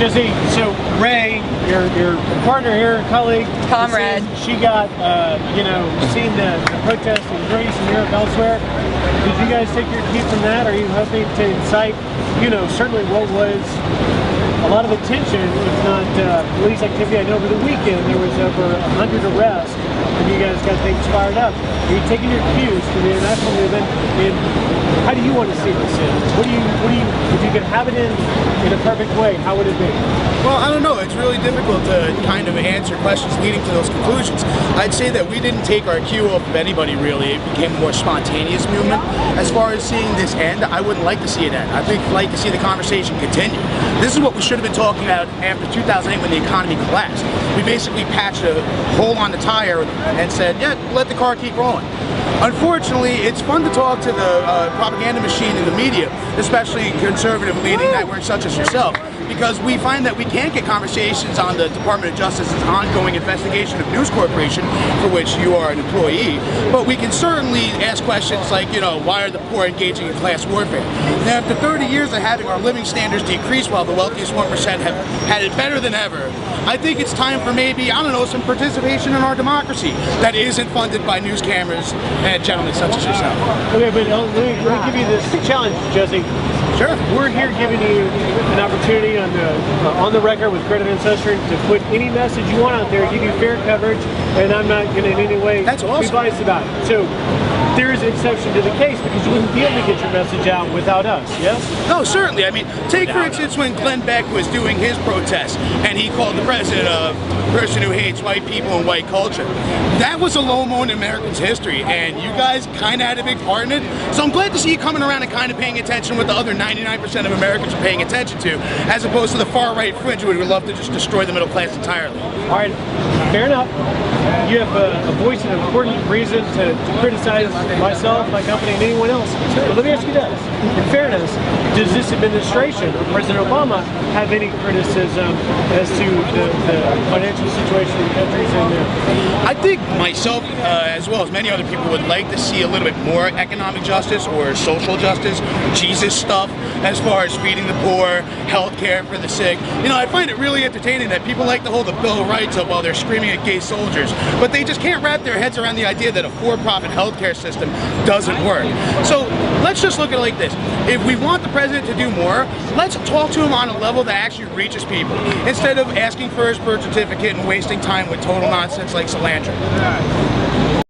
Jesse, so Ray, your partner here, colleague, comrade, she got, seen the protest in Greece and Europe elsewhere. Did you guys take your cue from that? Are you hoping to incite, certainly what was a lot of attention, if not police activity? I know over the weekend there was over 100 arrests, and you guys got things fired up. Are you taking your cues from the international movement? And how do you want to see this in? What do you, if you could have it in a perfect way, how would it be? Well, I don't know. It's really difficult to kind of answer questions leading to those conclusions. I'd say that we didn't take our cue off of anybody, really. It became a more spontaneous movement. As far as seeing this end, I wouldn't like to see it end. I'd like to see the conversation continue. This is what we should have been talking about after 2008 when the economy collapsed. We basically patched a hole on the tire and said, yeah, let the car keep rolling. Unfortunately, it's fun to talk to the propaganda machine in the media, especially conservative leading networks such as yourself, because we find that we can't get conversations on the Department of Justice's ongoing investigation of News Corporation, for which you are an employee, but we can certainly ask questions like, why are the poor engaging in class warfare? Now, after 30 years of having our living standards decrease while the wealthiest 1% have had it better than ever, I think it's time for maybe, some participation in our democracy that isn't funded by news cameras and gentlemen such as yourself. Okay, but let me give you this challenge, Jesse. Sure. We're here giving you an opportunity on the record with Greta Van Susteren to put any message you want out there, give you fair coverage, and I'm not going to in any way be biased about it. So there is an exception to the case because you wouldn't be able to get your message out without us, yes? No, certainly. I mean, take for instance when Glenn Beck was doing his protest and he called the president a person who hates white people and white culture. That was a low moment in Americans' history, and you guys kind of had a big part in it. So I'm glad to see you coming around and kind of paying attention what the other 99% of Americans are paying attention to, as opposed to the far-right fringe who would love to just destroy the middle class entirely. All right, fair enough. You have a voice and an important reason to criticize myself, my company, and anyone else. But let me ask you this. In fairness, does this administration, or President Obama, have any criticism as to the financial situation in countries in there? I think myself, as well as many other people, would like to see a little bit more economic justice or social justice, Jesus stuff, as far as feeding the poor, health care for the sick. I find it really entertaining that people like to hold the Bill of Rights up while they're screaming at gay soldiers, but they just can't wrap their heads around the idea that a for-profit healthcare system doesn't work. So let's just look at it like this. If we want the president to do more, let's talk to him on a level that actually reaches people, instead of asking for his birth certificate and wasting time with total nonsense like cilantro.